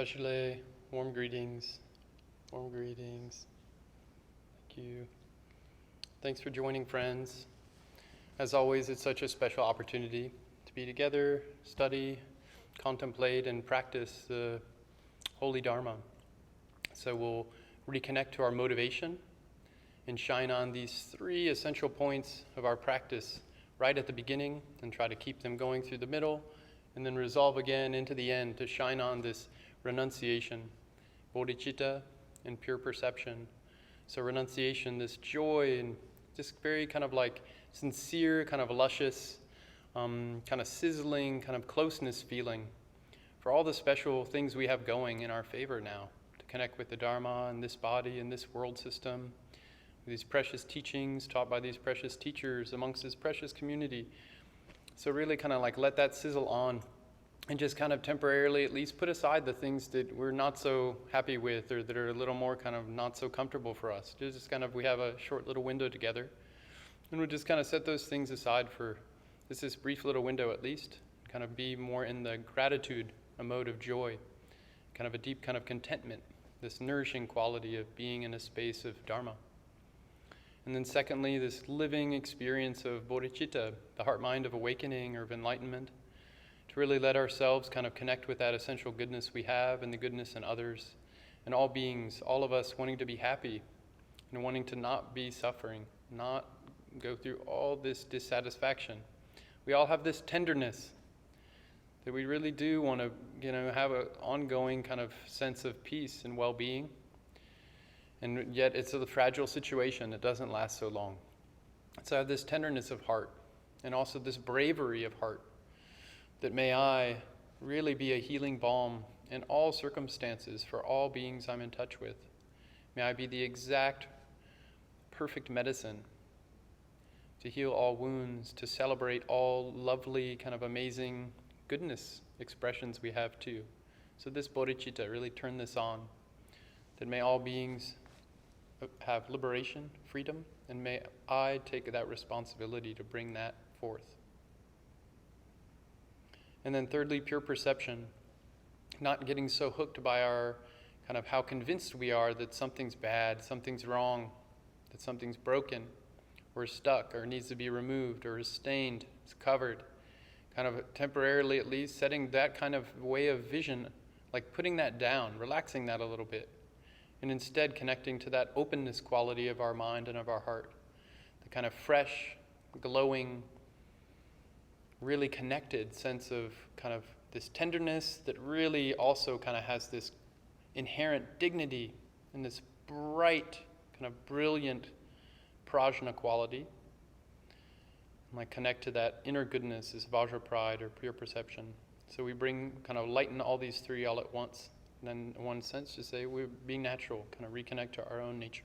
Tashile, warm greetings. Warm greetings. Thank you. Thanks for joining, friends. As always, it's such a special opportunity to be together, study, contemplate, and practice the Holy Dharma. So we'll reconnect to our motivation and shine on these three essential points of our practice right at the beginning and try to keep them going through the middle and then resolve again into the end to shine on this renunciation, Bodhichitta, and pure perception. So renunciation, this joy and just very kind of like sincere, kind of luscious, kind of sizzling, kind of closeness feeling for all the special things we have going in our favor now to connect with the Dharma and this body and this world system, these precious teachings taught by these precious teachers amongst this precious community. So really kind of like let that sizzle on and just kind of temporarily at least put aside the things that we're not so happy with or that are a little more kind of not so comfortable for us. Just kind of, we have a short little window together and we'll just kind of set those things aside for this brief little window at least, kind of be more in the gratitude, a mode of joy, kind of a deep kind of contentment, this nourishing quality of being in a space of Dharma. And then secondly, this living experience of bodhicitta, the heart-mind of awakening or of enlightenment, to really let ourselves kind of connect with that essential goodness we have and the goodness in others and all beings, all of us wanting to be happy and wanting to not be suffering, not go through all this dissatisfaction. We all have this tenderness that we really do want to, have an ongoing kind of sense of peace and well-being. And yet it's a fragile situation. It doesn't last so long. So I have this tenderness of heart and also this bravery of heart that may I really be a healing balm in all circumstances for all beings I'm in touch with. May I be the exact perfect medicine to heal all wounds, to celebrate all lovely kind of amazing goodness expressions we have too. So this bodhicitta, really turn this on, that may all beings have liberation, freedom, and may I take that responsibility to bring that forth. And then thirdly, pure perception, not getting so hooked by our kind of how convinced we are that something's bad, something's wrong, that something's broken, or stuck, or needs to be removed, or is stained, is covered, kind of temporarily at least setting that kind of way of vision, like putting that down, relaxing that a little bit, and instead connecting to that openness quality of our mind and of our heart, the kind of fresh, glowing, really connected sense of kind of this tenderness that really also kind of has this inherent dignity and this bright, kind of brilliant prajna quality. And like connect to that inner goodness, this Vajra pride or pure perception. So we kind of lighten all these three all at once. And then in one sense, just say we're being natural, kind of reconnect to our own nature.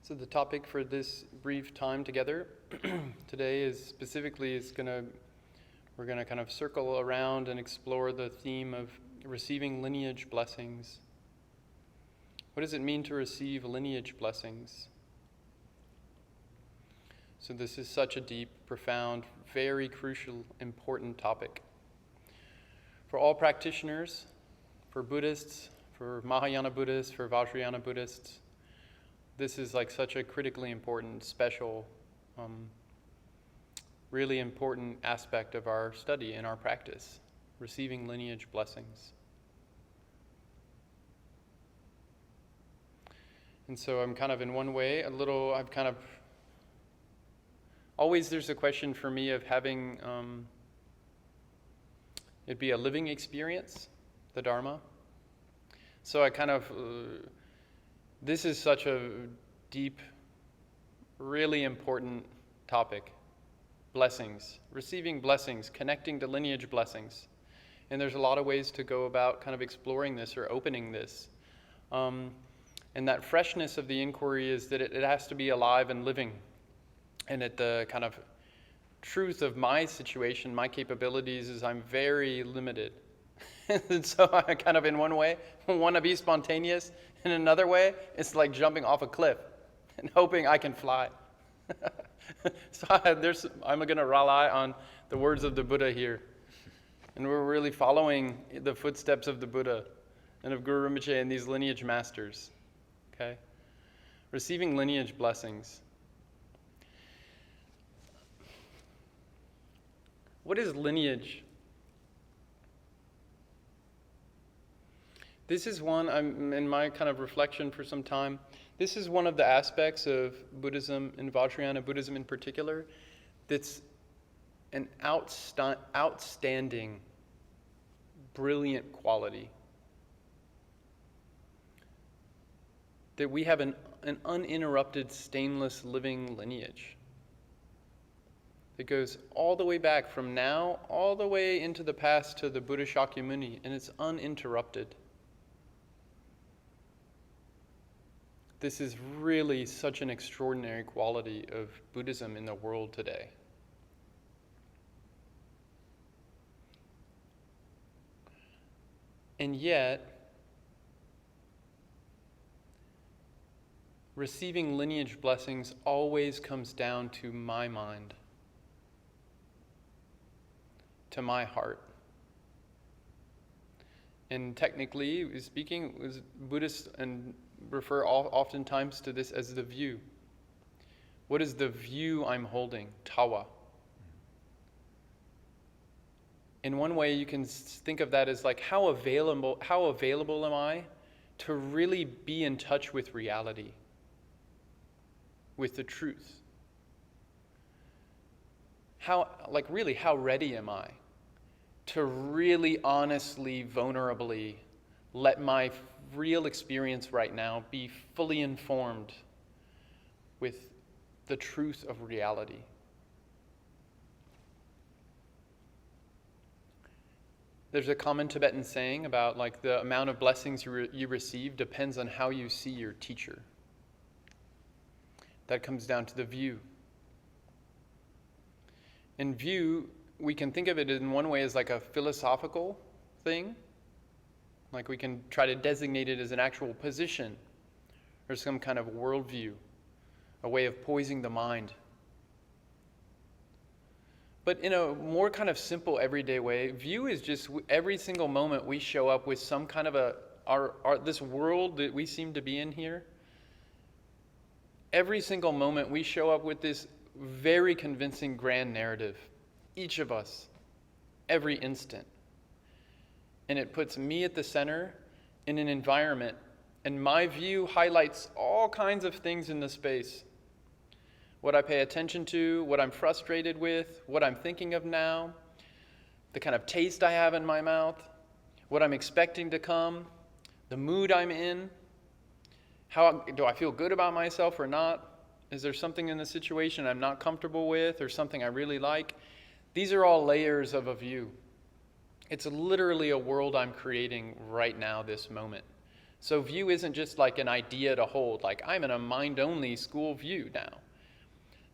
So the topic for this brief time together today is we're gonna kind of circle around and explore the theme of receiving lineage blessings. What does it mean to receive lineage blessings? So this is such a deep, profound, very crucial, important topic. For all practitioners, for Buddhists, for Mahayana Buddhists, for Vajrayana Buddhists, this is like such a critically important, special, really important aspect of our study and our practice, receiving lineage blessings. And so I'm kind of in one way, always there's a question for me of having it be a living experience, the Dharma. So I kind of, this is such a deep, really important topic. Blessings, receiving blessings, connecting to lineage blessings. And there's a lot of ways to go about kind of exploring this or opening this. And that freshness of the inquiry is that it has to be alive and living. And at the kind of truth of my situation, my capabilities is I'm very limited. And so I kind of, in one way, want to be spontaneous. In another way, it's like jumping off a cliff and hoping I can fly. So I'm going to rely on the words of the Buddha here. And we're really following the footsteps of the Buddha and of Guru Rinpoche and these lineage masters. Okay? Receiving lineage blessings. What is lineage? This is one, I'm in my kind of reflection for some time, this is one of the aspects of Buddhism, and Vajrayana Buddhism in particular, that's an outstanding, brilliant quality. That we have an uninterrupted, stainless, living lineage. It goes all the way back from now, all the way into the past to the Buddha Shakyamuni, and it's uninterrupted. This is really such an extraordinary quality of Buddhism in the world today. And yet, receiving lineage blessings always comes down to my mind, to my heart. And technically speaking, Buddhists and refer oftentimes to this as the view. What is the view I'm holding? Tawa. In one way, you can think of that as like how available am I to really be in touch with reality, with the truth? How ready am I to really honestly, vulnerably let my real experience right now be fully informed with the truth of reality? There's a common Tibetan saying about like the amount of blessings you receive depends on how you see your teacher. That comes down to the view. In view, we can think of it in one way as like a philosophical thing. Like we can try to designate it as an actual position or some kind of worldview, a way of poising the mind. But in a more kind of simple everyday way, view is just every single moment we show up with some kind of this world that we seem to be in here. Every single moment we show up with this very convincing grand narrative, each of us, every instant. And it puts me at the center in an environment, and my view highlights all kinds of things in the space. What I pay attention to, what I'm frustrated with, what I'm thinking of now, the kind of taste I have in my mouth, what I'm expecting to come, the mood I'm in, how do I feel good about myself or not? Is there something in the situation I'm not comfortable with or something I really like? These are all layers of a view. It's literally a world I'm creating right now, this moment. So view isn't just like an idea to hold, like I'm in a mind-only school view now.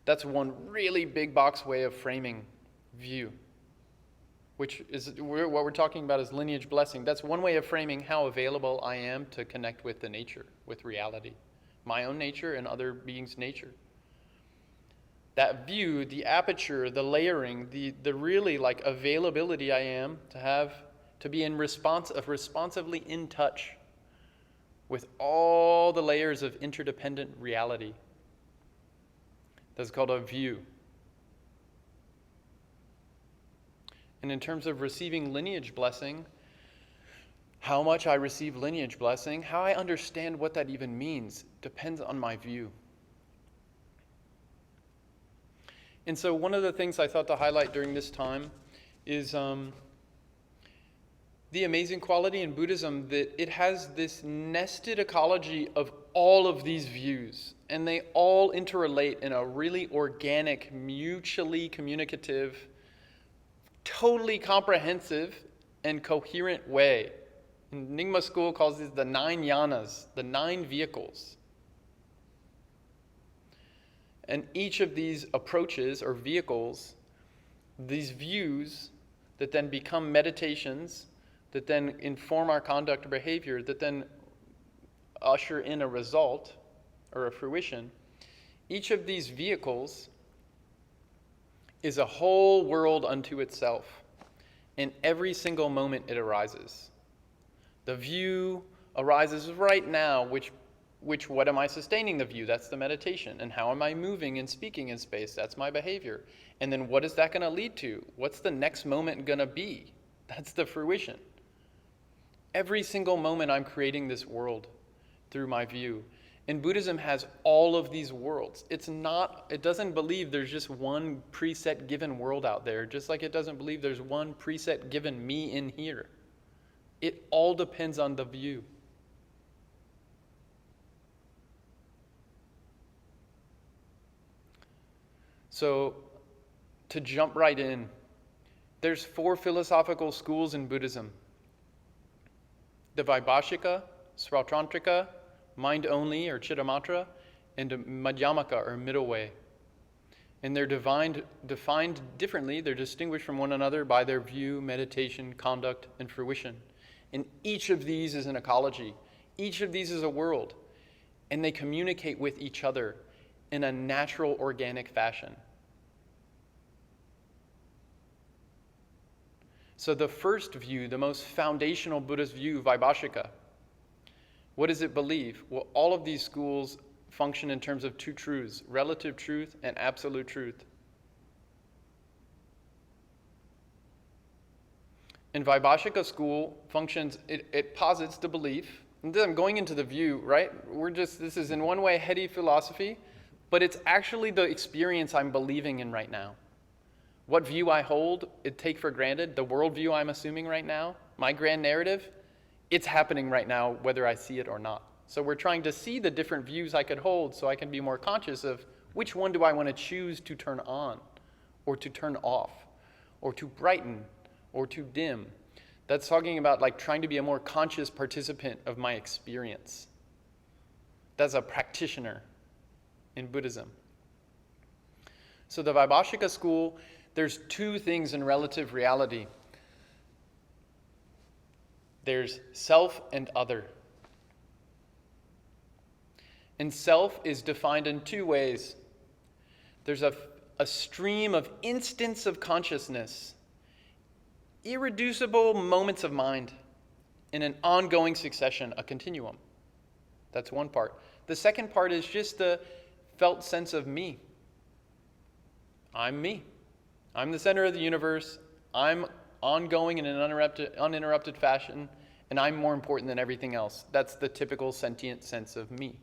That's one really big box way of framing view, which is what we're talking about is lineage blessing. That's one way of framing how available I am to connect with the nature, with reality, my own nature and other beings' nature. That view, the aperture, the layering, the really like availability I am to have, to be responsively in touch with all the layers of interdependent reality. That's called a view. And in terms of receiving lineage blessing, how much I receive lineage blessing, how I understand what that even means, depends on my view. And so one of the things I thought to highlight during this time is the amazing quality in Buddhism that it has this nested ecology of all of these views. And they all interrelate in a really organic, mutually communicative, totally comprehensive, and coherent way. Nyingma school calls these the 9 yanas, the 9 vehicles. And each of these approaches or vehicles, these views that then become meditations, that then inform our conduct or behavior, that then usher in a result or a fruition, each of these vehicles is a whole world unto itself. In every single moment it arises. The view arises right now, which what am I sustaining the view? That's the meditation. And how am I moving and speaking in space? That's my behavior. And then what is that going to lead to? What's the next moment going to be? That's the fruition. Every single moment I'm creating this world through my view. And Buddhism has all of these worlds. It doesn't believe there's just one preset given world out there, just like it doesn't believe there's one preset given me in here. It all depends on the view. So, to jump right in, there's 4 philosophical schools in Buddhism. The Vaibhashika, Srautantrika, Mind Only or Chittamatra, and Madhyamaka or Middle Way. And they're defined differently. They're distinguished from one another by their view, meditation, conduct, and fruition. And each of these is an ecology. Each of these is a world. And they communicate with each other in a natural, organic fashion. So the first view, the most foundational Buddhist view, Vaibhashika, what does it believe? Well, all of these schools function in terms of 2 truths, relative truth and absolute truth. And Vaibhashika school functions, it posits the belief, and then I'm going into the view, right? This is in one way heady philosophy, but it's actually the experience I'm believing in right now. What view I hold, take for granted, the worldview I'm assuming right now, my grand narrative, it's happening right now whether I see it or not. So we're trying to see the different views I could hold so I can be more conscious of which one do I want to choose to turn on or to turn off or to brighten or to dim. That's talking about like trying to be a more conscious participant of my experience. That's a practitioner in Buddhism. So the Vaibhashika school, there's 2 things in relative reality. There's self and other. And self is defined in 2 ways. There's a stream of instants of consciousness, irreducible moments of mind, in an ongoing succession, a continuum. That's one part. The second part is just the felt sense of me. I'm me. I'm the center of the universe. I'm ongoing in an uninterrupted fashion, and I'm more important than everything else. That's the typical sentient sense of me.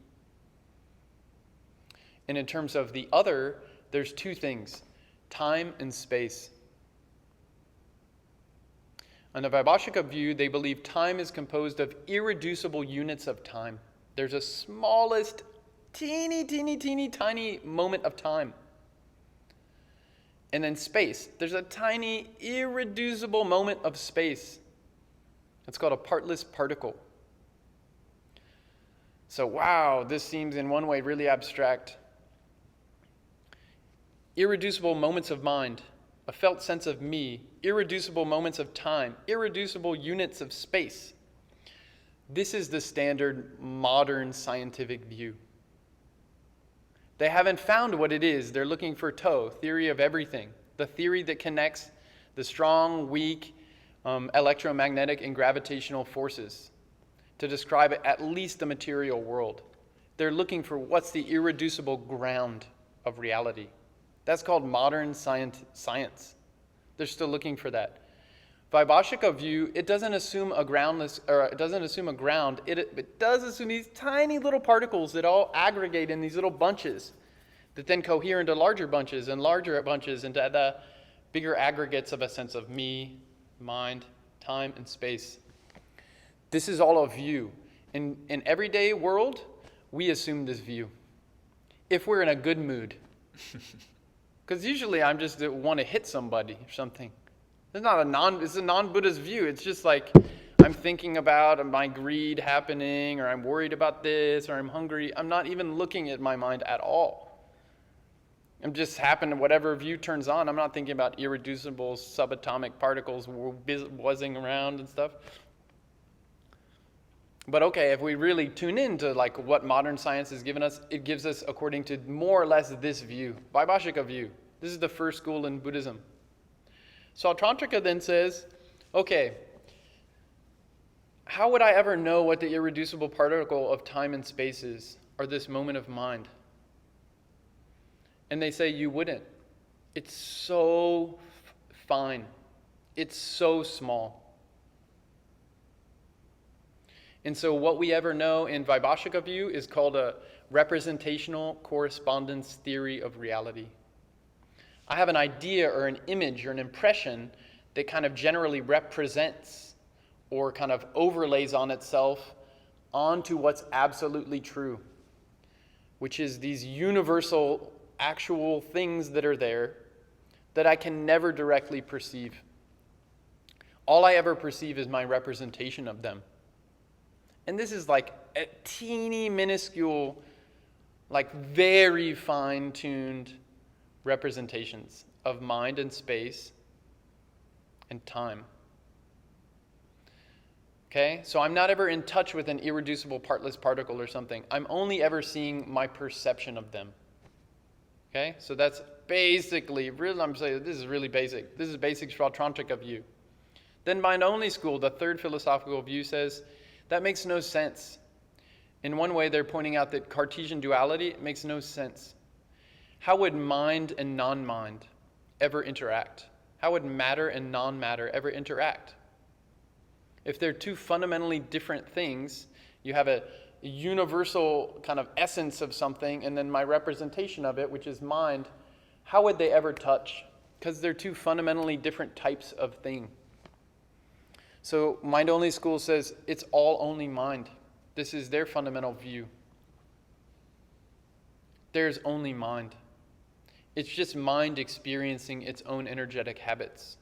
And in terms of the other, there's 2 things, time and space. On the Vaibhashika view, they believe time is composed of irreducible units of time. There's a smallest, teeny tiny moment of time. And then space. There's a tiny, irreducible moment of space. It's called a partless particle. So, wow, this seems in one way really abstract. Irreducible moments of mind, a felt sense of me, irreducible moments of time, irreducible units of space. This is the standard modern scientific view. They haven't found what it is. They're looking for TOE, theory of everything, the theory that connects the strong, weak, electromagnetic and gravitational forces to describe at least the material world. They're looking for what's the irreducible ground of reality. That's called modern science. They're still looking for that. Vaibhashika view, it doesn't assume a ground. It does assume these tiny little particles that all aggregate in these little bunches that then cohere into larger bunches and larger bunches into the bigger aggregates of a sense of me, mind, time, and space. This is all a view. In everyday world, we assume this view. If we're in a good mood. Because usually I'm just want to hit somebody or something. It's a non-Buddhist view. It's just like, I'm thinking about my greed happening, or I'm worried about this, or I'm hungry. I'm not even looking at my mind at all. I'm just whatever view turns on. I'm not thinking about irreducible subatomic particles buzzing around and stuff. But okay, if we really tune into like what modern science has given us, it gives us according to more or less this view, Vaibhashika view. This is the first school in Buddhism. Sautantrika then says, okay, how would I ever know what the irreducible particle of time and space is, or this moment of mind? And they say you wouldn't. It's so fine. It's so small. And so what we ever know in Vaibhashika view is called a representational correspondence theory of reality. I have an idea or an image or an impression that kind of generally represents or kind of overlays on itself onto what's absolutely true, which is these universal actual things that are there that I can never directly perceive. All I ever perceive is my representation of them. And this is like a teeny, minuscule, like very fine-tuned representations of mind and space and time. Okay? So I'm not ever in touch with an irreducible partless particle or something. I'm only ever seeing my perception of them. Okay? So that's basically, really, I'm saying this is really basic. This is basic Sautantrika view. Then mind-only school, the third philosophical view, says that makes no sense. In one way, they're pointing out that Cartesian duality makes no sense. How would mind and non-mind ever interact? How would matter and non-matter ever interact? If they're two fundamentally different things, you have a universal kind of essence of something, and then my representation of it, which is mind, how would they ever touch? Because they're two fundamentally different types of thing. So mind-only school says it's all only mind. This is their fundamental view. There's only mind. It's just mind experiencing its own energetic habits.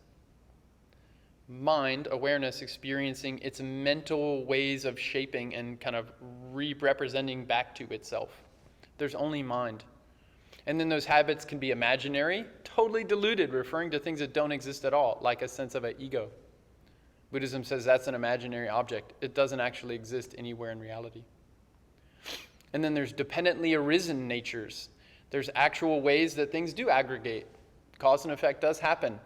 Mind, awareness, experiencing its mental ways of shaping and kind of representing back to itself. There's only mind. And then those habits can be imaginary, totally diluted, referring to things that don't exist at all, like a sense of an ego. Buddhism says that's an imaginary object. It doesn't actually exist anywhere in reality. And then there's dependently arisen natures. There's actual ways that things do aggregate. Cause and effect does happen.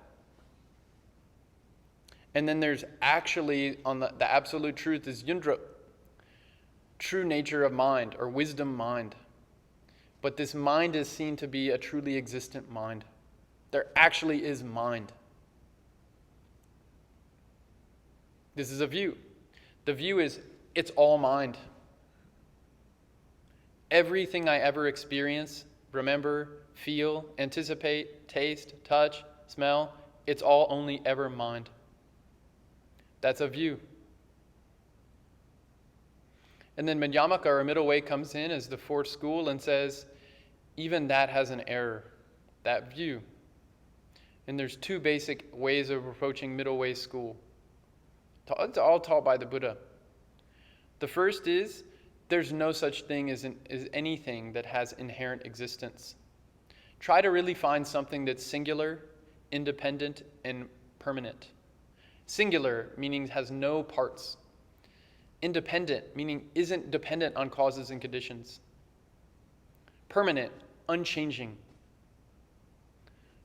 And then there's actually, on the absolute truth is yundra, true nature of mind, or wisdom mind. But this mind is seen to be a truly existent mind. There actually is mind. This is a view. The view is, it's all mind. Everything I ever experience, remember, feel, anticipate, taste, touch, smell, it's all only ever mind. That's a view. And then Madhyamaka, or middle way, comes in as the fourth school and says, even that has an error, that view. And there's two basic ways of approaching middle way school. It's all taught by the Buddha. The first is, there's no such thing as anything that has inherent existence. Try to really find something that's singular, independent, and permanent. Singular, meaning has no parts. Independent, meaning isn't dependent on causes and conditions. Permanent, unchanging.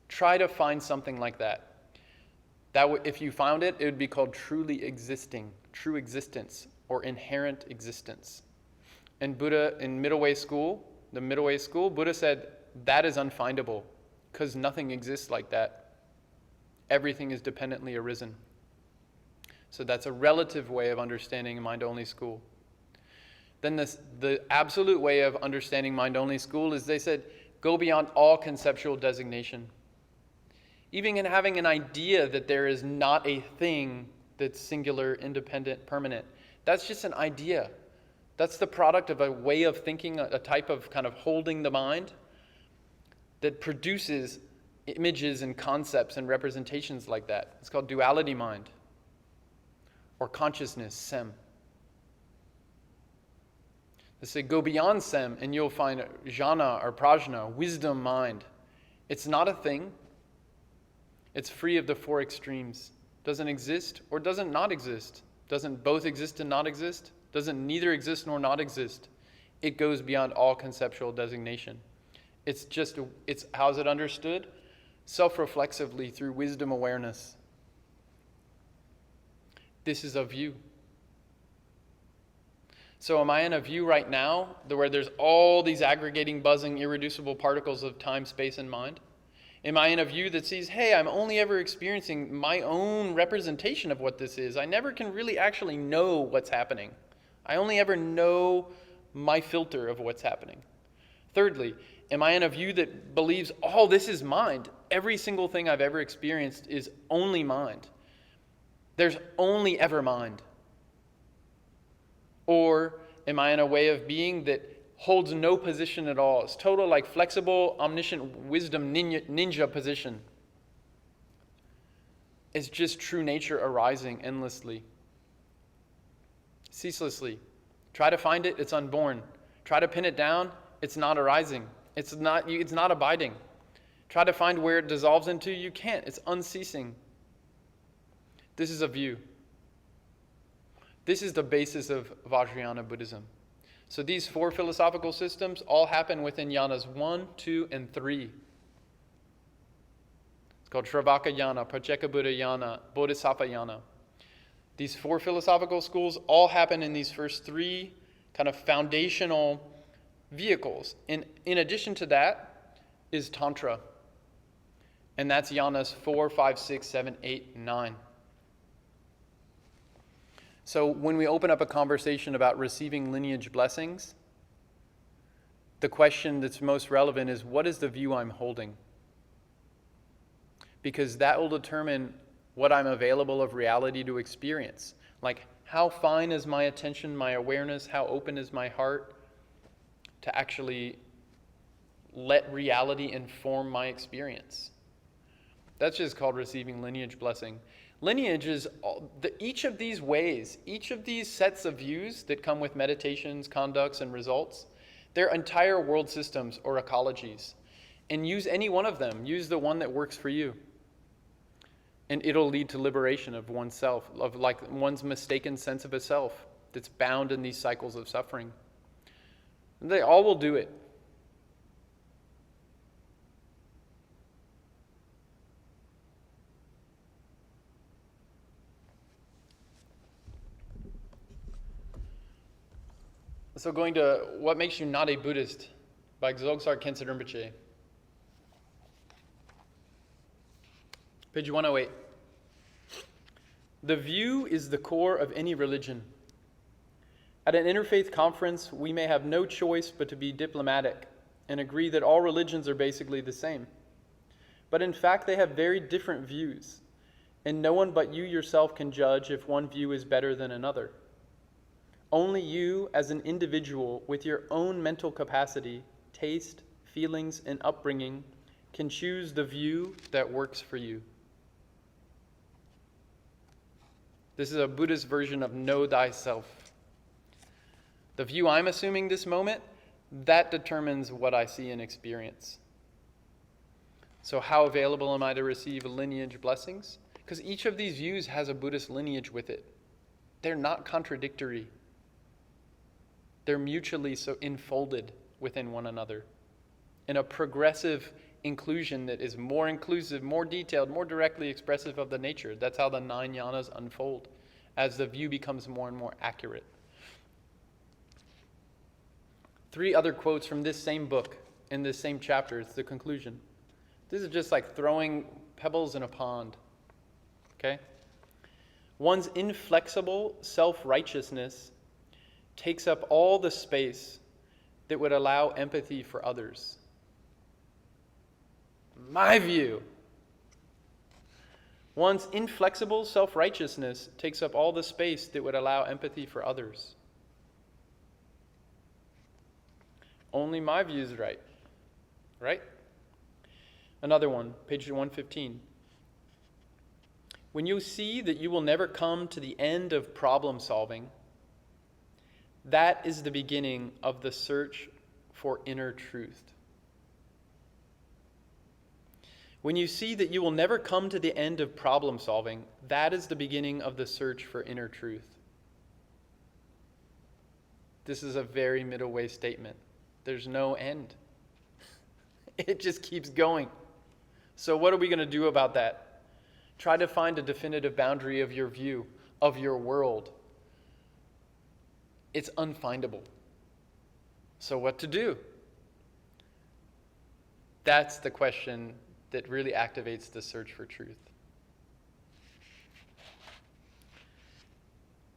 Try to find something like that. If you found it, it would be called truly existing, true existence, or inherent existence. And Buddha, in the middle way school, Buddha said, that is unfindable, because nothing exists like that. Everything is dependently arisen. So that's a relative way of understanding mind-only school. Then the absolute way of understanding mind-only school is, they said, go beyond all conceptual designation. Even in having an idea that there is not a thing that's singular, independent, permanent, that's just an idea. That's the product of a way of thinking, a type of kind of holding the mind that produces images and concepts and representations like that. It's called duality mind, or consciousness, sem. They say go beyond sem and you'll find jhana or prajna, wisdom mind. It's not a thing. It's free of the four extremes. Doesn't exist or doesn't not exist. Doesn't both exist and not exist. Doesn't neither exist nor not exist. It goes beyond all conceptual designation. It's how's it understood? Self-reflexively through wisdom awareness. This is a view. So am I in a view right now where there's all these aggregating, buzzing, irreducible particles of time, space, and mind? Am I in a view that sees, hey, I'm only ever experiencing my own representation of what this is. I never can really actually know what's happening. I only ever know my filter of what's happening. Thirdly, am I in a view that believes, oh, this is mind? Every single thing I've ever experienced is only mind. There's only ever mind. Or am I in a way of being that holds no position at all? It's total like flexible, omniscient wisdom ninja position. It's just true nature arising endlessly, ceaselessly. Try to find it, it's unborn. Try to pin it down, it's not arising. It's not abiding. Try to find where it dissolves into, you can't. It's unceasing. This is a view. This is the basis of Vajrayana Buddhism. So these four philosophical systems all happen within yanas 1, 2, and 3. It's called Shravaka Yana, Pratyeka Yana, Bodhisattva Yana. These four philosophical schools all happen in these first three kind of foundational vehicles. In addition to that is Tantra. And that's yanas 4, 5, 6, 7, 8, 9. So when we open up a conversation about receiving lineage blessings, the question that's most relevant is, what is the view I'm holding? Because that will determine what I'm available of reality to experience. Like, how fine is my attention, my awareness, how open is my heart to actually let reality inform my experience? That's just called receiving lineage blessing. Lineage is each of these ways, each of these sets of views that come with meditations, conducts, and results, they're entire world systems or ecologies. And use any one of them. Use the one that works for you. And it'll lead to liberation of oneself, of like one's mistaken sense of a self that's bound in these cycles of suffering. And they all will do it. So going to What Makes You Not a Buddhist by Dzogchen Khyentse Rinpoche. Page 108. The view is the core of any religion. At an interfaith conference, we may have no choice but to be diplomatic and agree that all religions are basically the same. But in fact, they have very different views, and no one but you yourself can judge if one view is better than another. Only you, as an individual with your own mental capacity, taste, feelings, and upbringing, can choose the view that works for you. This is a Buddhist version of know thyself. The view I'm assuming this moment, that determines what I see and experience. So how available am I to receive lineage blessings? Because each of these views has a Buddhist lineage with it. They're not contradictory. They're mutually so enfolded within one another in a progressive inclusion that is more inclusive, more detailed, more directly expressive of the nature. That's how the 9 yanas unfold as the view becomes more and more accurate. 3 other quotes from this same book in this same chapter. It's the conclusion. This is just like throwing pebbles in a pond. Okay? One's inflexible self-righteousness takes up all the space that would allow empathy for others. My view. One's inflexible self-righteousness takes up all the space that would allow empathy for others. Only my view is right. Right? Another one, page 115. When you see that you will never come to the end of problem solving, that is the beginning of the search for inner truth. When you see that you will never come to the end of problem solving, that is the beginning of the search for inner truth. This is a very middle way statement. There's no end. It just keeps going. So what are we going to do about that? Try to find a definitive boundary of your view, of your world. It's unfindable. So what to do? That's the question that really activates the search for truth.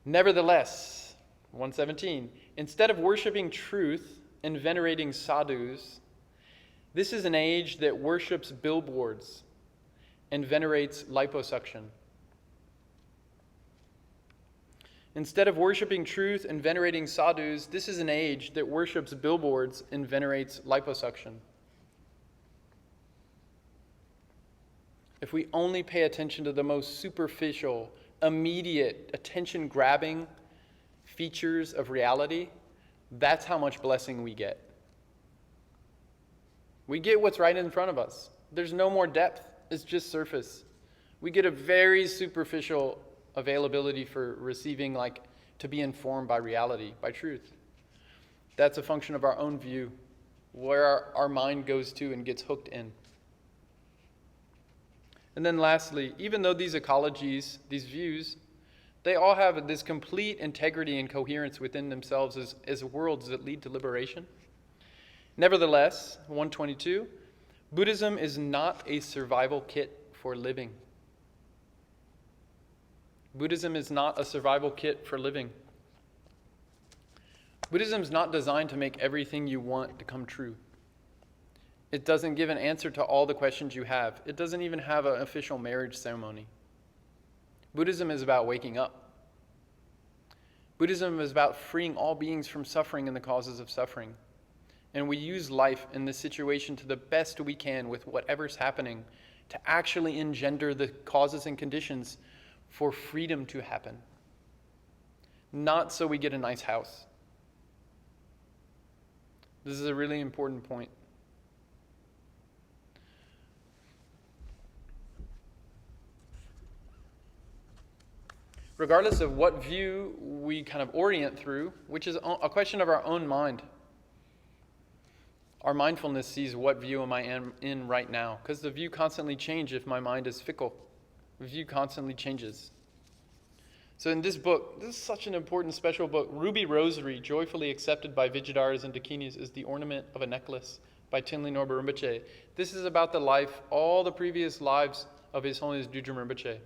Nevertheless, 117, instead of worshiping truth and venerating sadhus, this is an age that worships billboards and venerates liposuction. Instead of worshiping truth and venerating sadhus, this is an age that worships billboards and venerates liposuction. If we only pay attention to the most superficial, immediate, attention-grabbing features of reality, that's how much blessing we get. We get what's right in front of us. There's no more depth. It's just surface. We get a very superficial availability for receiving, to be informed by reality, by truth. That's a function of our own view, where our mind goes to and gets hooked in. And then lastly, even though these ecologies, these views, they all have this complete integrity and coherence within themselves as worlds that lead to liberation. Nevertheless, 122, Buddhism is not a survival kit for living. Buddhism is not a survival kit for living. Buddhism is not designed to make everything you want to come true. It doesn't give an answer to all the questions you have. It doesn't even have an official marriage ceremony. Buddhism is about waking up. Buddhism is about freeing all beings from suffering and the causes of suffering. And we use life in this situation to the best we can with whatever's happening to actually engender the causes and conditions for freedom to happen. Not so we get a nice house. This is a really important point. Regardless of what view we kind of orient through, which is a question of our own mind. Our mindfulness sees what view am I in right now, because the view constantly changes if my mind is fickle. The view constantly changes. So in this book, this is such an important special book, Ruby Rosary, joyfully accepted by Vijayadas and Dakinis, is the ornament of a necklace by Tenli Norba Rinpoche. This is about the life, all the previous lives of His Holiness Dudjom Rinpoche.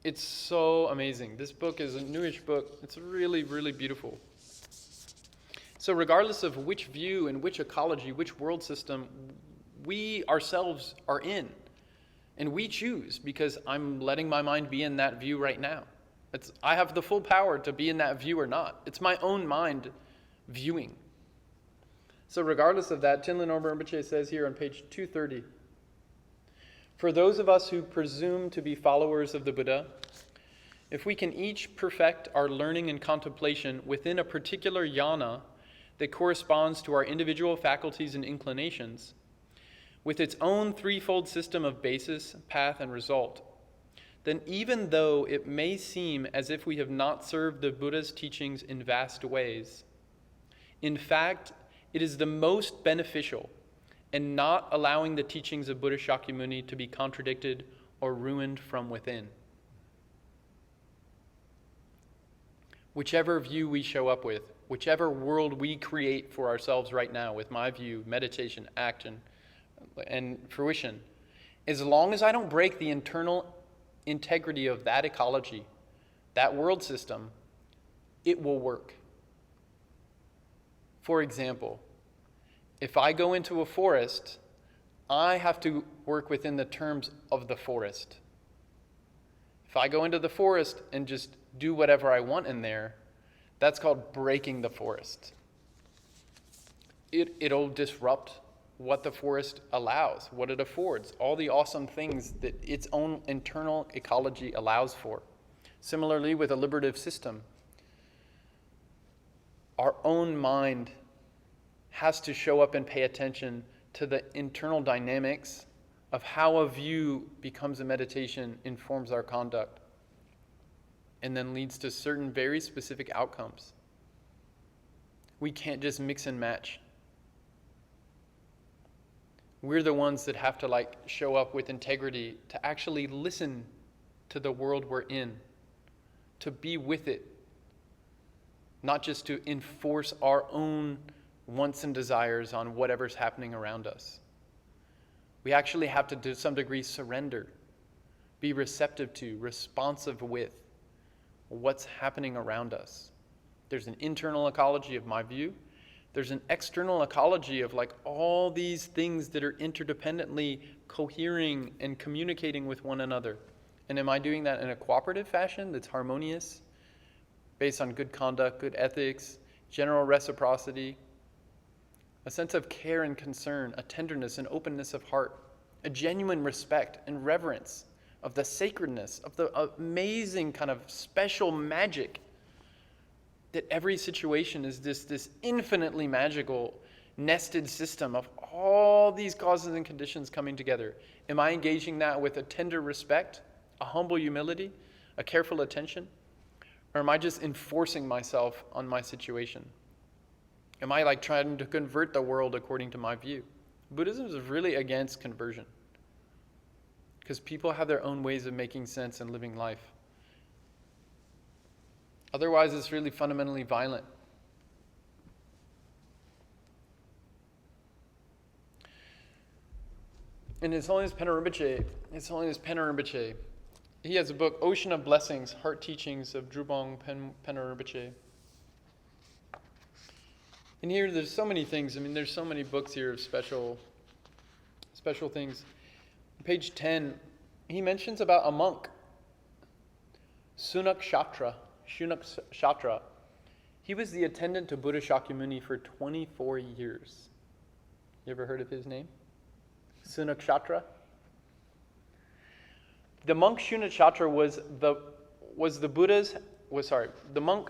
It's so amazing. This book is a newish book. It's really, really beautiful. So regardless of which view and which ecology, which world system we ourselves are in, and we choose, because I'm letting my mind be in that view right now. I have the full power to be in that view or not. It's my own mind viewing. So regardless of that, Tenli Norba Rinpoche says here on page 230, for those of us who presume to be followers of the Buddha, if we can each perfect our learning and contemplation within a particular jhana that corresponds to our individual faculties and inclinations, with its own threefold system of basis, path, and result, then even though it may seem as if we have not served the Buddha's teachings in vast ways, in fact, it is the most beneficial in not allowing the teachings of Buddha Shakyamuni to be contradicted or ruined from within. Whichever view we show up with, whichever world we create for ourselves right now with my view, meditation, action, and fruition, as long as I don't break the internal integrity of that ecology, that world system, it will work. For example, if I go into a forest, I have to work within the terms of the forest. If I go into the forest and just do whatever I want in there, that's called breaking the forest. It'll disrupt what the forest allows, what it affords, all the awesome things that its own internal ecology allows for. Similarly, with a liberative system, our own mind has to show up and pay attention to the internal dynamics of how a view becomes a meditation, informs our conduct, and then leads to certain very specific outcomes. We can't just mix and match. We're the ones that have to show up with integrity to actually listen to the world we're in, to be with it, not just to enforce our own wants and desires on whatever's happening around us. We actually have to some degree surrender, be receptive to, responsive with what's happening around us. There's an internal ecology of my view. There's an external ecology of all these things that are interdependently cohering and communicating with one another. And am I doing that in a cooperative fashion that's harmonious, based on good conduct, good ethics, general reciprocity, a sense of care and concern, a tenderness and openness of heart, a genuine respect and reverence of the sacredness, of the amazing kind of special magic that every situation is this infinitely magical, nested system of all these causes and conditions coming together. Am I engaging that with a tender respect, a humble humility, a careful attention? Or am I just enforcing myself on my situation? Am I trying to convert the world according to my view? Buddhism is really against conversion, because people have their own ways of making sense and living life. Otherwise, it's really fundamentally violent. And His Holiness Rinpoche, he has a book, Ocean of Blessings, Heart Teachings of Drubong Rinpoche. And here there's so many things. There's so many books here of special things. Page 10, he mentions about a monk, Sunak Shatra. He was the attendant to Buddha Shakyamuni for 24 years. You ever heard of his name? Sunak Shatra? The monk Shunakshatra the monk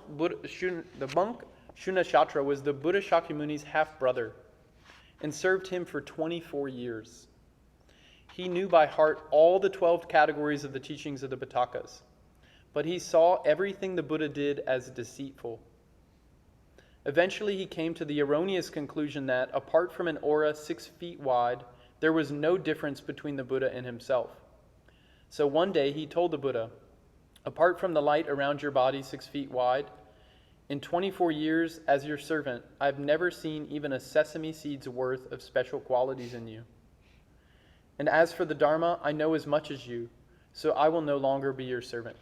Shunakshatra was the Buddha Shakyamuni's half-brother and served him for 24 years. He knew by heart all the 12 categories of the teachings of the Pitakas, but he saw everything the Buddha did as deceitful. Eventually he came to the erroneous conclusion that, apart from an aura 6 feet wide, there was no difference between the Buddha and himself. So one day he told the Buddha, apart from the light around your body 6 feet wide, in 24 years as your servant, I've never seen even a sesame seed's worth of special qualities in you. And as for the Dharma, I know as much as you, so I will no longer be your servant.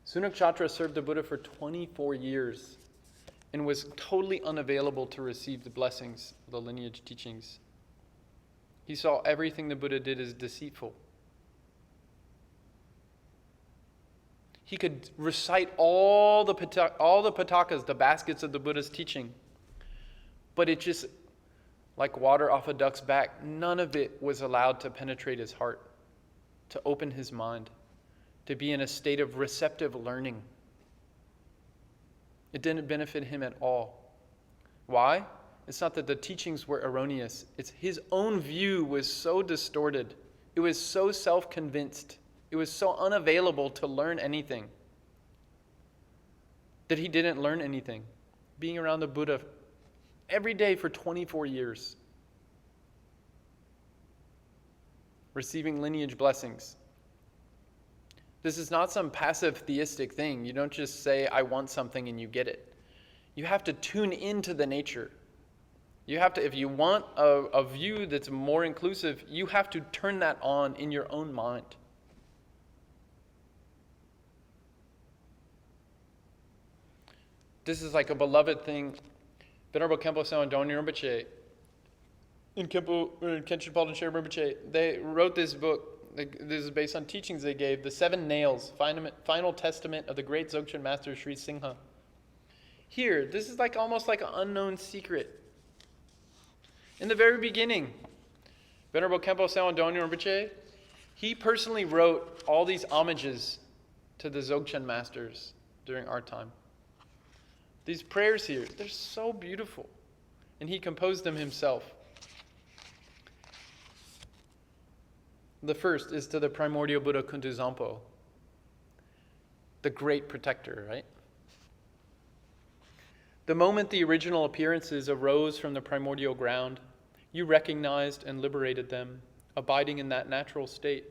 Sunakshatra served the Buddha for 24 years and was totally unavailable to receive the blessings of the lineage teachings. He saw everything the Buddha did as deceitful. He could recite all the pitakas, the baskets of the Buddha's teaching, but it just, like water off a duck's back, none of it was allowed to penetrate his heart, to open his mind, to be in a state of receptive learning. It didn't benefit him at all. Why? It's not that the teachings were erroneous. It's his own view was so distorted. It was so self-convinced. It was so unavailable to learn anything that he didn't learn anything. Being around the Buddha every day for 24 years. Receiving lineage blessings. This is not some passive theistic thing. You don't just say, I want something and you get it. You have to tune into the nature. You have to, if you want a view that's more inclusive, you have to turn that on in your own mind. This is like a beloved thing. Venerable Khenpo Tsewang Dongyal Rinpoche and Khenpo Tsewang Rinpoche, they wrote this book. This is based on teachings they gave, the 7 Nails, Final Testament of the Great Dzogchen Master Sri Sangha. Here, this is like almost like an unknown secret. In the very beginning, Venerable Khenpo Tsewang Dongyal Rinpoche, he personally wrote all these homages to the Dzogchen masters during our time. These prayers here, they're so beautiful. And he composed them himself. The first is to the primordial Buddha Kuntuzampo, the great protector, right? The moment the original appearances arose from the primordial ground, you recognized and liberated them, abiding in that natural state,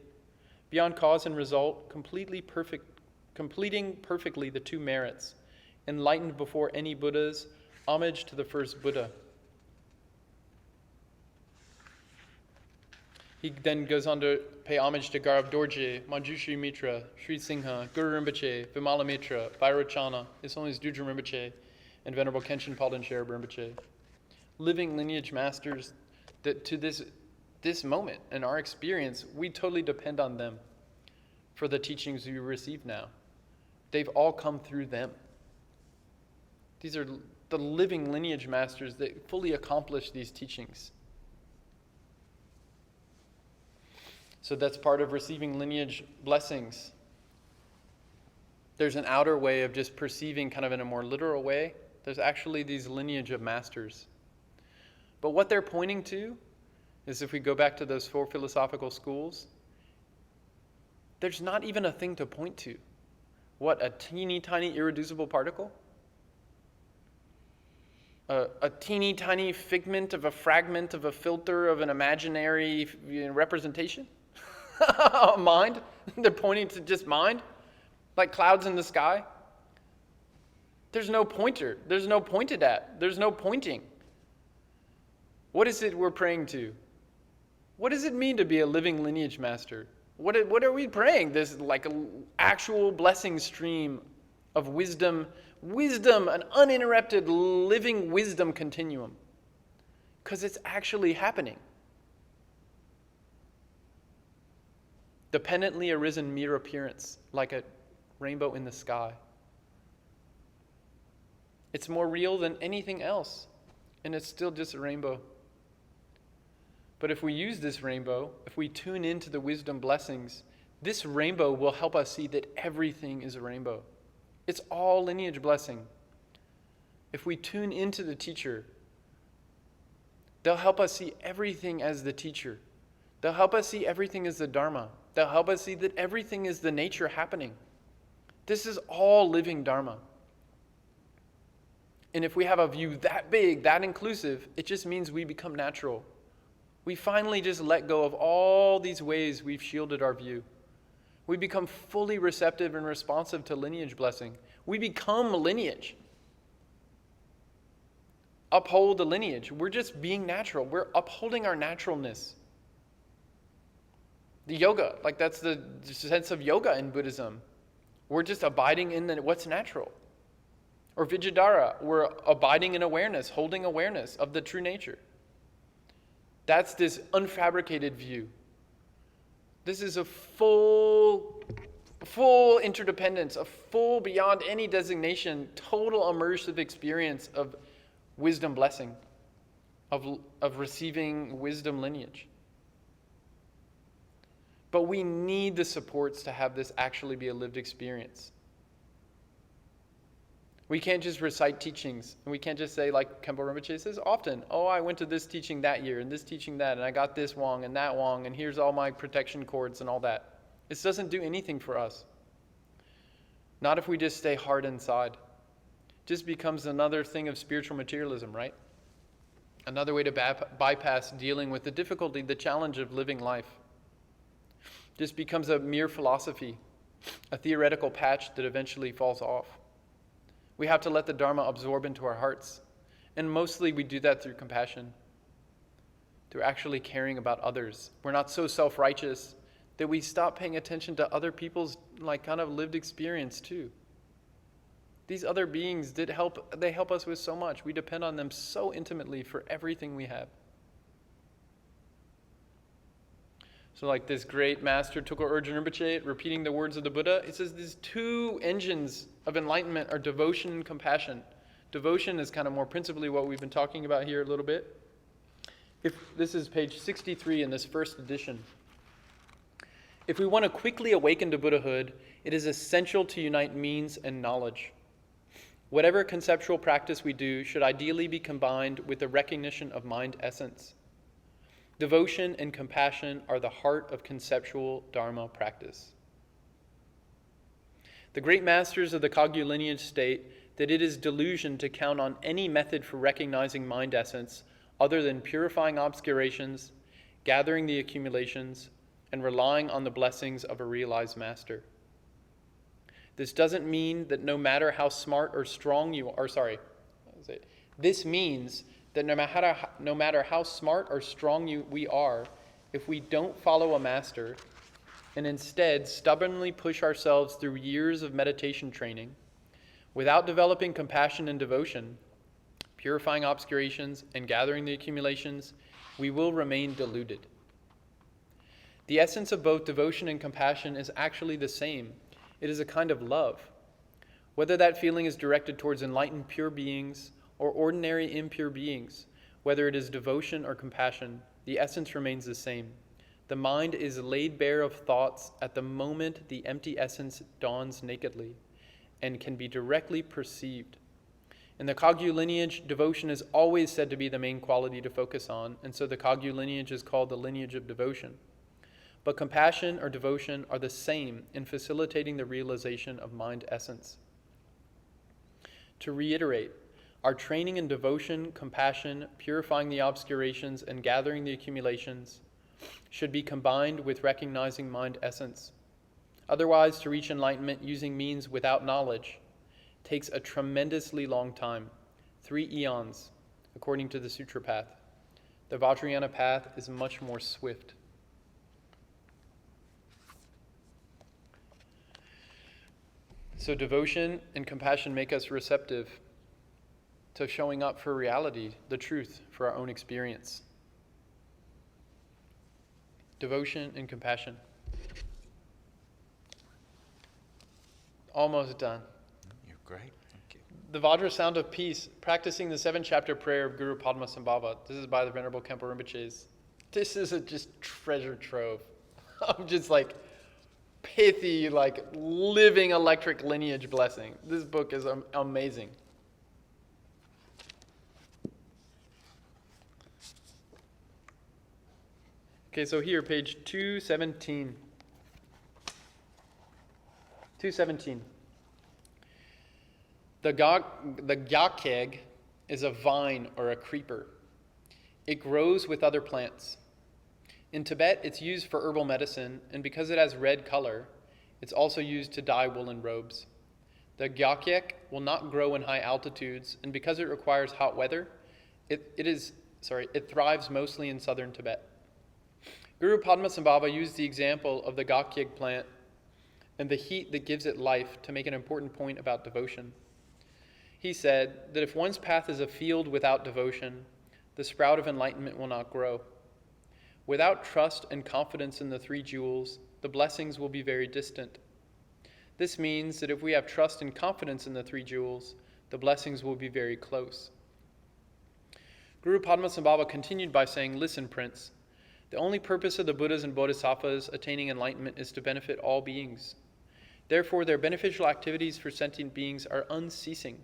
beyond cause and result, completing perfectly the two merits, enlightened before any Buddhas, homage to the first Buddha. He then goes on to pay homage to Garab Dorje, Manjushri Mitra, Sri Sangha, Guru Rinpoche, Vimala Mitra, Vairochana, His Holiness Dudjom Rinpoche, and Venerable Khenchen Palden Sherab Rinpoche. Living lineage masters that to this moment in our experience, we totally depend on them for the teachings we receive now. They've all come through them. These are the living lineage masters that fully accomplish these teachings. So that's part of receiving lineage blessings. There's an outer way of just perceiving kind of in a more literal way. There's actually these lineage of masters. But what they're pointing to is, if we go back to those four philosophical schools, there's not even a thing to point to. What, a teeny tiny irreducible particle? A teeny tiny figment of a fragment of a filter of an imaginary representation? Mind? They're pointing to just mind? Like clouds in the sky? There's no pointer. There's no pointed at. There's no pointing. What is it we're praying to? What does it mean to be a living lineage master? What are we praying? This like an actual blessing stream of wisdom, an uninterrupted living wisdom continuum. Because it's actually happening. Dependently arisen mere appearance, like a rainbow in the sky. It's more real than anything else, and it's still just a rainbow. But if we use this rainbow, if we tune into the wisdom blessings, this rainbow will help us see that everything is a rainbow. It's all lineage blessing. If we tune into the teacher, they'll help us see everything as the teacher. They'll help us see everything as the Dharma. They'll help us see that everything is the nature happening. This is all living Dharma. And if we have a view that big, that inclusive, it just means we become natural. We finally just let go of all these ways we've shielded our view. We become fully receptive and responsive to lineage blessing. We become lineage. Uphold the lineage. We're just being natural. We're upholding our naturalness. The yoga, like that's the sense of yoga in Buddhism. We're just abiding in what's natural. Or Vijaydhara, we're abiding in awareness, holding awareness of the true nature. That's this unfabricated view. This is a full interdependence, a full, beyond any designation, total immersive experience of wisdom blessing, of receiving wisdom lineage. But we need the supports to have this actually be a lived experience. We can't just recite teachings, and we can't just say, like Khenpo Rinpoche says often, oh, I went to this teaching that year, and this teaching that, and I got this wong and that wong, and here's all my protection cords and all that. This doesn't do anything for us. Not if we just stay hard inside. Just becomes another thing of spiritual materialism, right? Another way to bypass dealing with the difficulty, the challenge of living life. Just becomes a mere philosophy, a theoretical patch that eventually falls off. We have to let the Dharma absorb into our hearts. And mostly we do that through compassion, through actually caring about others. We're not so self-righteous that we stop paying attention to other people's kind of lived experience too. These other beings they help us with so much. We depend on them so intimately for everything we have. So like this great master, Tulku Urgyen Rinpoche, repeating the words of the Buddha, it says these two engines of enlightenment are devotion and compassion. Devotion is kind of more principally what we've been talking about here a little bit. This is page 63 in this first edition. If we want to quickly awaken to Buddhahood, it is essential to unite means and knowledge. Whatever conceptual practice we do should ideally be combined with the recognition of mind essence. Devotion and compassion are the heart of conceptual Dharma practice. The great masters of the Kagyu lineage state that it is delusion to count on any method for recognizing mind essence other than purifying obscurations, gathering the accumulations, and relying on the blessings of a realized master. This doesn't mean that no matter how smart or strong you are, this means that no matter how smart or strong we are, if we don't follow a master and instead stubbornly push ourselves through years of meditation training, without developing compassion and devotion, purifying obscurations, and gathering the accumulations, we will remain deluded. The essence of both devotion and compassion is actually the same. It is a kind of love. Whether that feeling is directed towards enlightened pure beings or ordinary impure beings, whether it is devotion or compassion, the essence remains the same. The mind is laid bare of thoughts at the moment the empty essence dawns nakedly and can be directly perceived. In the Kagyu lineage, devotion is always said to be the main quality to focus on, and so the Kagyu lineage is called the lineage of devotion. But compassion or devotion are the same in facilitating the realization of mind essence. To reiterate, our training in devotion, compassion, purifying the obscurations, and gathering the accumulations should be combined with recognizing mind essence. Otherwise, to reach enlightenment using means without knowledge takes a tremendously long time, 3 eons, according to the Sutra path. The Vajrayana path is much more swift. So devotion and compassion make us receptive to showing up for reality, the truth, for our own experience. Devotion and compassion. Almost done. You're great. Thank you. The Vajra Sound of Peace, practicing the 7-chapter prayer of Guru Padma Sambhava. This is by the Venerable Khenpo Rinpoche. This is a just treasure trove of just like pithy, like living electric lineage blessing. This book is amazing. Okay, so here, page 217. 217. The gyakeg is a vine or a creeper. It grows with other plants. In Tibet, it's used for herbal medicine, and because it has red color, it's also used to dye woolen robes. The gyakeg will not grow in high altitudes, and because it requires hot weather, it thrives mostly in southern Tibet. Guru Padma Sambhava used the example of the gyakeg plant and the heat that gives it life to make an important point about devotion. He said that if one's path is a field without devotion, the sprout of enlightenment will not grow. Without trust and confidence in the 3 jewels, the blessings will be very distant. This means that if we have trust and confidence in the 3 jewels, the blessings will be very close. Guru Padma Sambhava continued by saying, "Listen, Prince, the only purpose of the Buddhas and Bodhisattvas attaining enlightenment is to benefit all beings. Therefore, their beneficial activities for sentient beings are unceasing.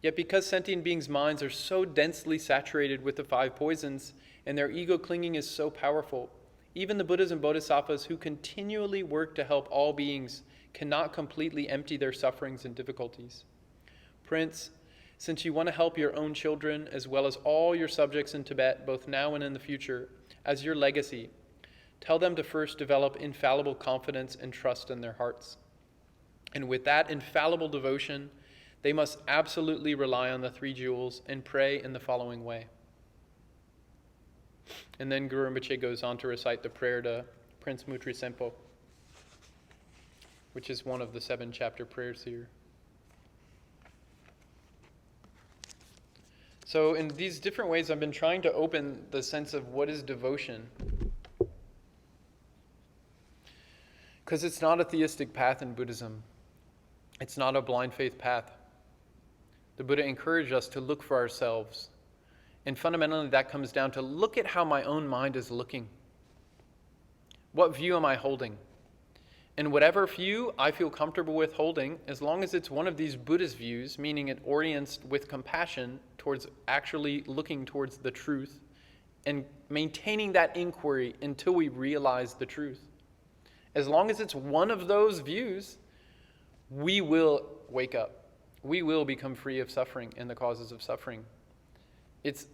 Yet because sentient beings' minds are so densely saturated with the 5 poisons, and their ego clinging is so powerful, even the Buddhas and Bodhisattvas who continually work to help all beings cannot completely empty their sufferings and difficulties. Prince, since you want to help your own children as well as all your subjects in Tibet, both now and in the future, as your legacy, tell them to first develop infallible confidence and trust in their hearts. And with that infallible devotion, they must absolutely rely on the 3 jewels and pray in the following way." And then Guru Rinpoche goes on to recite the prayer to Prince Mutri Senpo, which is one of the 7-chapter prayers here. So in these different ways, I've been trying to open the sense of what is devotion. Because it's not a theistic path in Buddhism. It's not a blind faith path. The Buddha encouraged us to look for ourselves. And fundamentally, that comes down to look at how my own mind is looking. What view am I holding? And whatever view I feel comfortable with holding, as long as it's one of these Buddhist views, meaning it orients with compassion towards actually looking towards the truth and maintaining that inquiry until we realize the truth. As long as it's one of those views, we will wake up. We will become free of suffering and the causes of suffering. It's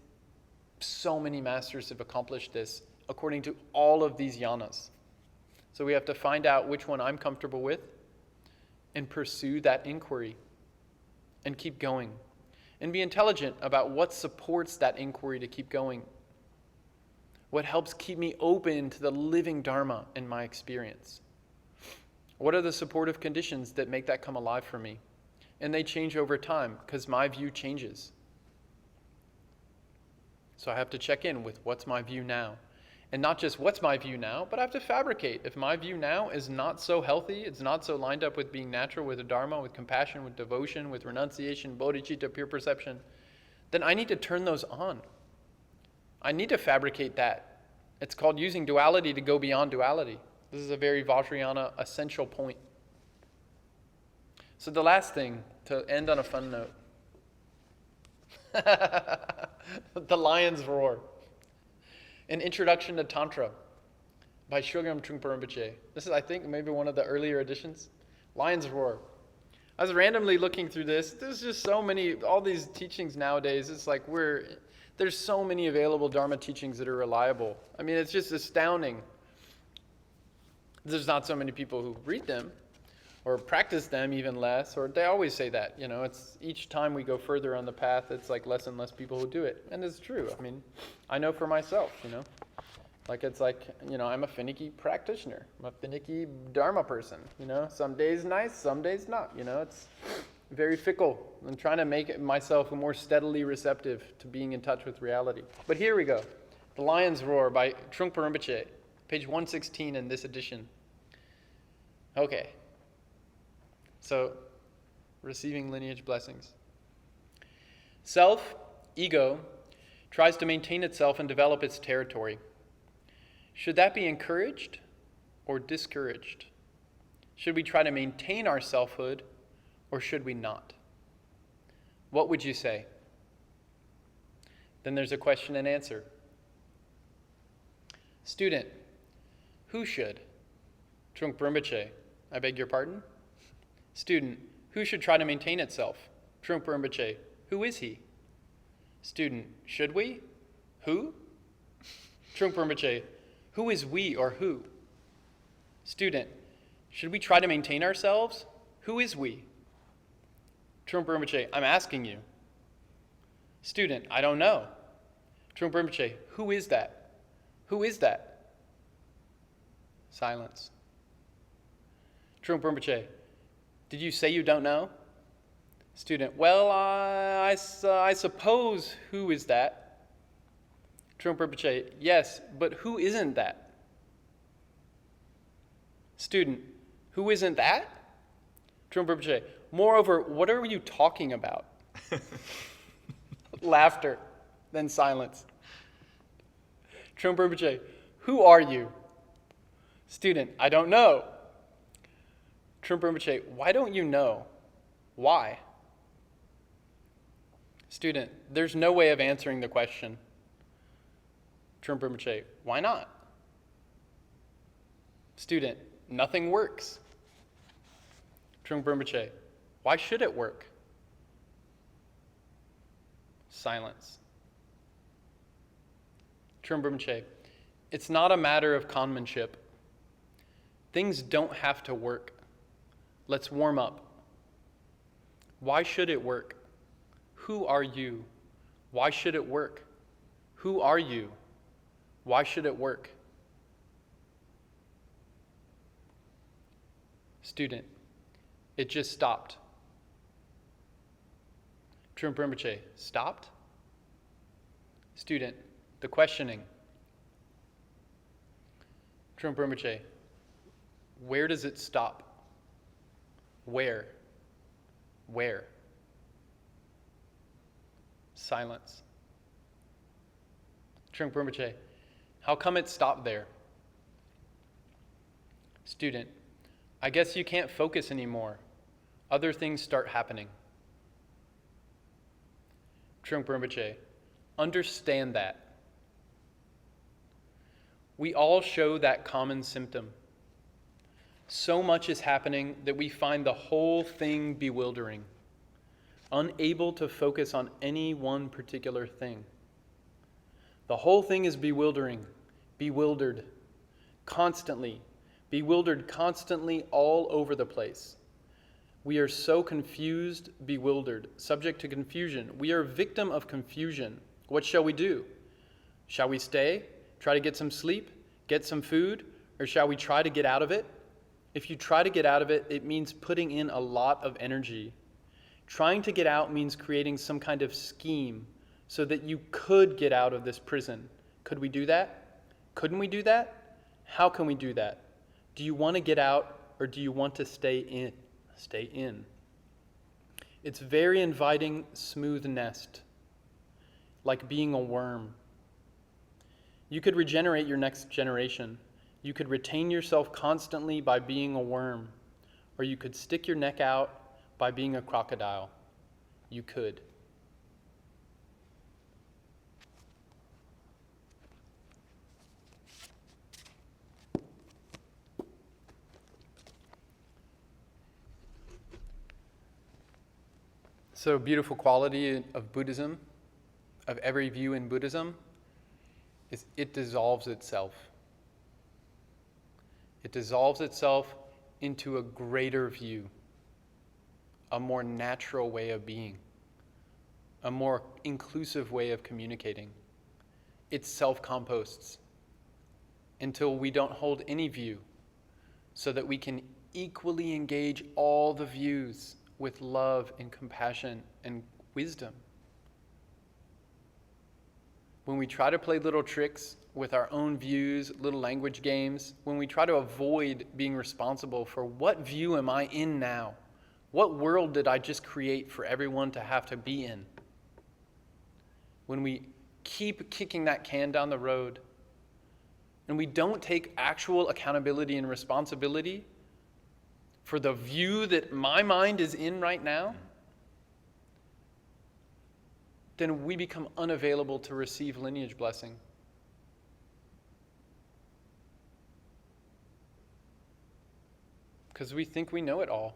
so many masters have accomplished this according to all of these yanas. So we have to find out which one I'm comfortable with and pursue that inquiry and keep going. And be intelligent about what supports that inquiry to keep going. What helps keep me open to the living Dharma in my experience. What are the supportive conditions that make that come alive for me? And they change over time because my view changes. So I have to check in with what's my view now. And not just what's my view now, but I have to fabricate. If my view now is not so healthy, it's not so lined up with being natural, with the Dharma, with compassion, with devotion, with renunciation, bodhicitta, pure perception, then I need to turn those on. I need to fabricate that. It's called using duality to go beyond duality. This is a very Vajrayana essential point. So the last thing, to end on a fun note. The Lion's Roar. An Introduction to Tantra by Shogam Trungpa Rinpoche. This is, I think, maybe one of the earlier editions. Lion's Roar. I was randomly looking through this. There's just so many, all these teachings nowadays. It's like there's so many available Dharma teachings that are reliable. I mean, it's just astounding. There's not so many people who read them or practice them, even less, or they always say that, it's each time we go further on the path, it's like less and less people who do it. And it's true. I mean, I know for myself, I'm a finicky practitioner. I'm a finicky Dharma person, some days nice, some days not, it's very fickle. I'm trying to make myself more steadily receptive to being in touch with reality. But here we go. The Lion's Roar by Trungpa Rinpoche, page 116 in this edition. Okay. So, receiving lineage blessings. Self, ego, tries to maintain itself and develop its territory. Should that be encouraged or discouraged? Should we try to maintain our selfhood or should we not? What would you say? Then there's a question and answer. Student, who should? Trungpa Rinpoche, I beg your pardon? Student, who should try to maintain itself? Trungpa Rinpoche, who is he? Student, should we? Who? Trungpa Rinpoche, who is we or who? Student, should we try to maintain ourselves? Who is we? Trungpa Rinpoche, I'm asking you. Student, I don't know. Trungpa Rinpoche, who is that? Who is that? Silence. Trungpa Rinpoche, did you say you don't know? Student, well, I suppose who is that? Trungpa Rinpoche, yes, but who isn't that? Student, who isn't that? Trungpa Rinpoche, moreover, what are you talking about? Laughter, then silence. Trungpa Rinpoche, who are you? Student, I don't know. Trungpa Rinpoche, why don't you know? Why? Student, there's no way of answering the question. Trungpa Rinpoche, why not? Student, nothing works. Trungpa Rinpoche, why should it work? Silence. Trungpa Rinpoche, it's not a matter of conmanship. Things don't have to work. Let's warm up. Why should it work? Who are you? Why should it work? Who are you? Why should it work? Student, it just stopped. Trungpa Rinpoche, stopped? Student, the questioning. Trungpa Rinpoche, where does it stop? Where? Where? Silence. Trungpa Rinpoche, how come it stopped there? Student, I guess you can't focus anymore. Other things start happening. Trungpa Rinpoche, understand that. We all show that common symptom. So much is happening that we find the whole thing bewildering, unable to focus on any one particular thing. The whole thing is bewildering, bewildered, constantly, bewildered constantly all over the place. We are so confused, bewildered, subject to confusion. We are a victim of confusion. What shall we do? Shall we stay, try to get some sleep, get some food, or shall we try to get out of it? If you try to get out of it, it means putting in a lot of energy. Trying to get out means creating some kind of scheme so that you could get out of this prison. Could we do that? Couldn't we do that? How can we do that? Do you want to get out or do you want to stay in? Stay in. It's very inviting, smooth nest, like being a worm. You could regenerate your next generation. You could retain yourself constantly by being a worm, or you could stick your neck out by being a crocodile. You could. So, beautiful quality of Buddhism, of every view in Buddhism, is it dissolves itself. It dissolves itself into a greater view, a more natural way of being, a more inclusive way of communicating. It self-composts until we don't hold any view, so that we can equally engage all the views with love and compassion and wisdom. When we try to play little tricks with our own views, little language games, when we try to avoid being responsible for what view am I in now? What world did I just create for everyone to have to be in? When we keep kicking that can down the road and we don't take actual accountability and responsibility for the view that my mind is in right now, then we become unavailable to receive lineage blessing. Because we think we know it all.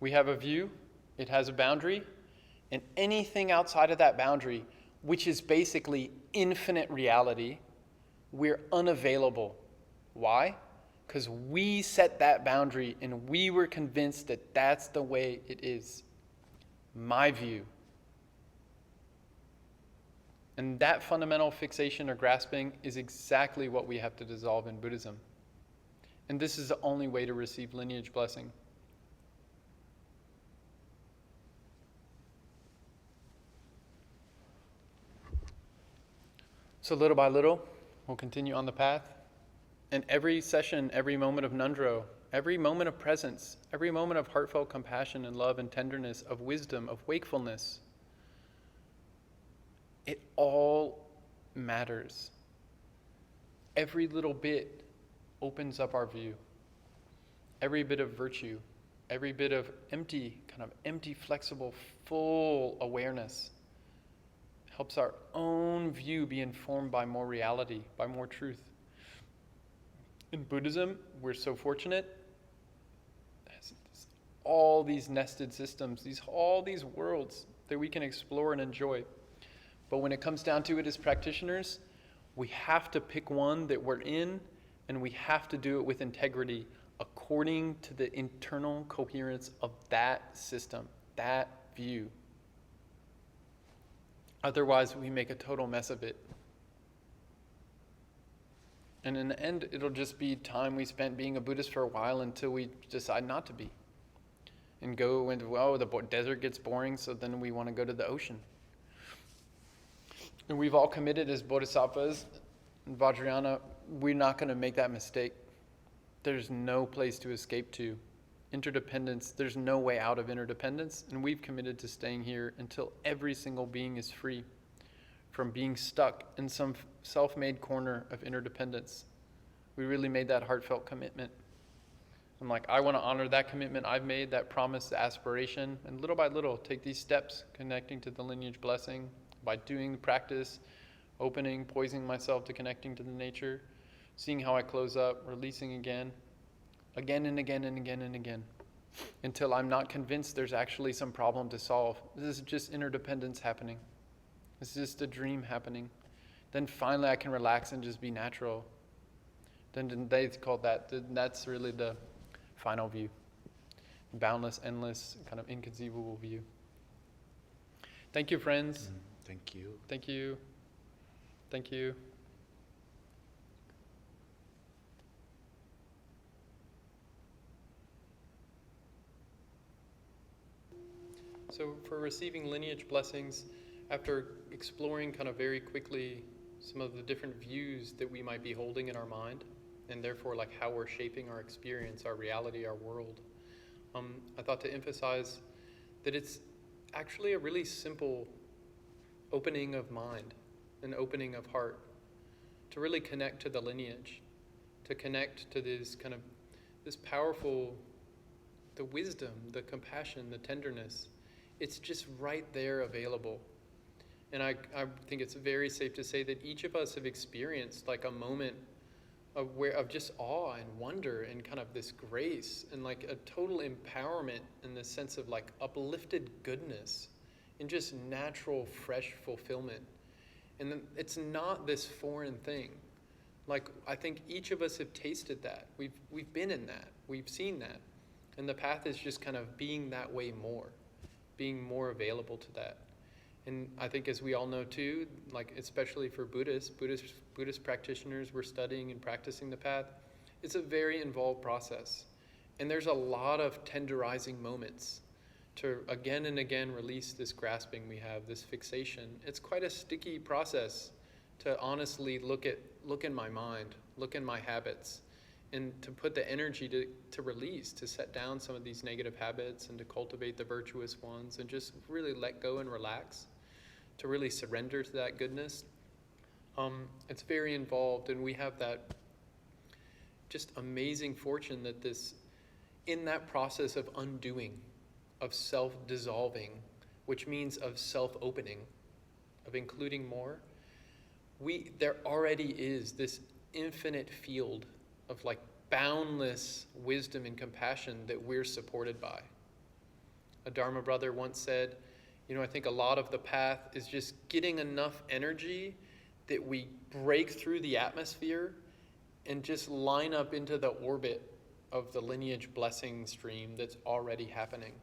We have a view, it has a boundary, and anything outside of that boundary, which is basically infinite reality, we're unavailable. Why? Because we set that boundary and we were convinced that that's the way it is. My view. And that fundamental fixation or grasping is exactly what we have to dissolve in Buddhism. And this is the only way to receive lineage blessing. So little by little, we'll continue on the path. And every session, every moment of Ngondro, every moment of presence, every moment of heartfelt compassion and love and tenderness, of wisdom, of wakefulness, it all matters. Every little bit opens up our view. Every bit of virtue, every bit of empty, flexible, full awareness helps our own view be informed by more reality, by more truth. In Buddhism, we're so fortunate. There's all these nested systems, all these worlds that we can explore and enjoy. But when it comes down to it as practitioners, we have to pick one that we're in, and we have to do it with integrity according to the internal coherence of that system, that view. Otherwise, we make a total mess of it. And in the end, it'll just be time we spent being a Buddhist for a while until we decide not to be. And go into, the desert gets boring, so then we want to go to the ocean. And we've all committed as bodhisattvas in Vajrayana, we're not going to make that mistake. There's no place to escape to interdependence, there's no way out of interdependence, and we've committed to staying here until every single being is free from being stuck in some self-made corner of interdependence. We really made that heartfelt commitment. I'm like, I want to honor that commitment I've made, that promise, the aspiration, and little by little take these steps connecting to the lineage blessing by doing the practice, opening, poising myself to connecting to the nature, seeing how I close up, releasing again and again and again and again, until I'm not convinced there's actually some problem to solve. This is just interdependence happening. It's just a dream happening. Then finally I can relax and just be natural. Then they call that, that's really the final view. Boundless, endless, kind of inconceivable view. Thank you, friends. Thank you. Thank you. Thank you. So for receiving lineage blessings, after exploring kind of very quickly some of the different views that we might be holding in our mind, and therefore like how we're shaping our experience, our reality, our world, I thought to emphasize that it's actually a really simple opening of mind, an opening of heart, to really connect to the lineage, to connect to this kind of, this powerful, the wisdom, the compassion, the tenderness. It's just right there available. And I think it's very safe to say that each of us have experienced like a moment of just awe and wonder and kind of this grace and like a total empowerment in the sense of like uplifted goodness and just natural, fresh fulfillment. And then it's not this foreign thing. Like, I think each of us have tasted that. We've been in that. We've seen that. And the path is just kind of being that way more, being more available to that. And I think, as we all know too, like especially for Buddhist practitioners, we're studying and practicing the path. It's a very involved process. And there's a lot of tenderizing moments to again and again release this grasping we have, this fixation. It's quite a sticky process to honestly look in my mind, look in my habits, and to put the energy to release, to set down some of these negative habits and to cultivate the virtuous ones and just really let go and relax, to really surrender to that goodness. It's very involved, and we have that just amazing fortune that in that process of undoing, of self-dissolving, which means of self-opening, of including more, there already is this infinite field of like boundless wisdom and compassion that we're supported by. A Dharma brother once said, I think a lot of the path is just getting enough energy that we break through the atmosphere and just line up into the orbit of the lineage blessing stream that's already happening.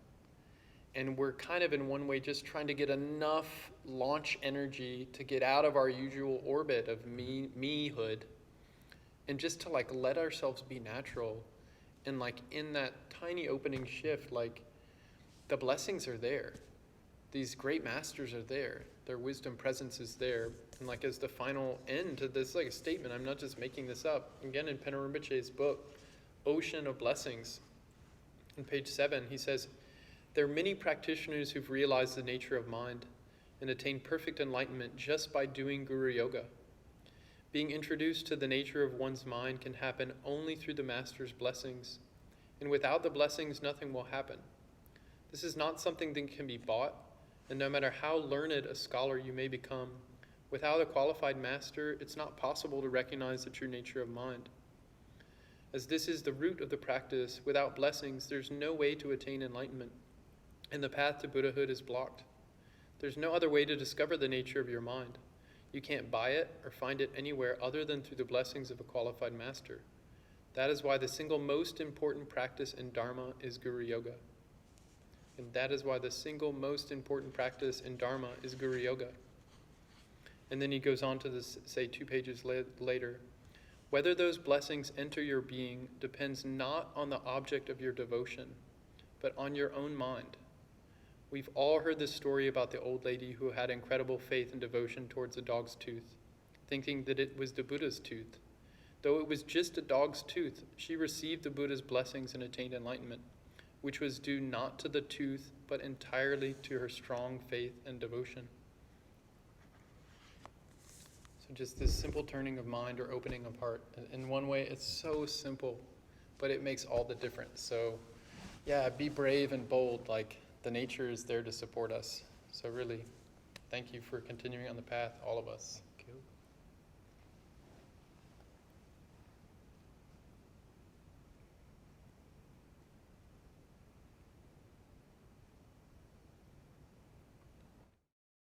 And we're kind of in one way just trying to get enough launch energy to get out of our usual orbit of mehood and just to like let ourselves be natural. And like in that tiny opening shift, like the blessings are there. These great masters are there. Their wisdom presence is there. And like as the final end to this like a statement, I'm not just making this up. Again, in Pena Rinpoche's book, Ocean of Blessings, on page 7, he says, there are many practitioners who've realized the nature of mind and attained perfect enlightenment just by doing Guru Yoga. Being introduced to the nature of one's mind can happen only through the master's blessings. And without the blessings, nothing will happen. This is not something that can be bought. And no matter how learned a scholar you may become, without a qualified master, it's not possible to recognize the true nature of mind. As this is the root of the practice, without blessings, there's no way to attain enlightenment, and the path to Buddhahood is blocked. There's no other way to discover the nature of your mind. You can't buy it or find it anywhere other than through the blessings of a qualified master. That is why the single most important practice in Dharma is Guru Yoga. And that is why the single most important practice in Dharma is Guru Yoga. And then he goes on to say 2 pages later, whether those blessings enter your being depends not on the object of your devotion, but on your own mind. We've all heard the story about the old lady who had incredible faith and devotion towards a dog's tooth, thinking that it was the Buddha's tooth. Though it was just a dog's tooth, she received the Buddha's blessings and attained enlightenment. which was due not to the tooth, but entirely to her strong faith and devotion. So just this simple turning of mind or opening of heart. In one way, it's so simple, but it makes all the difference. So yeah, be brave and bold, like the nature is there to support us. So really, thank you for continuing on the path, all of us.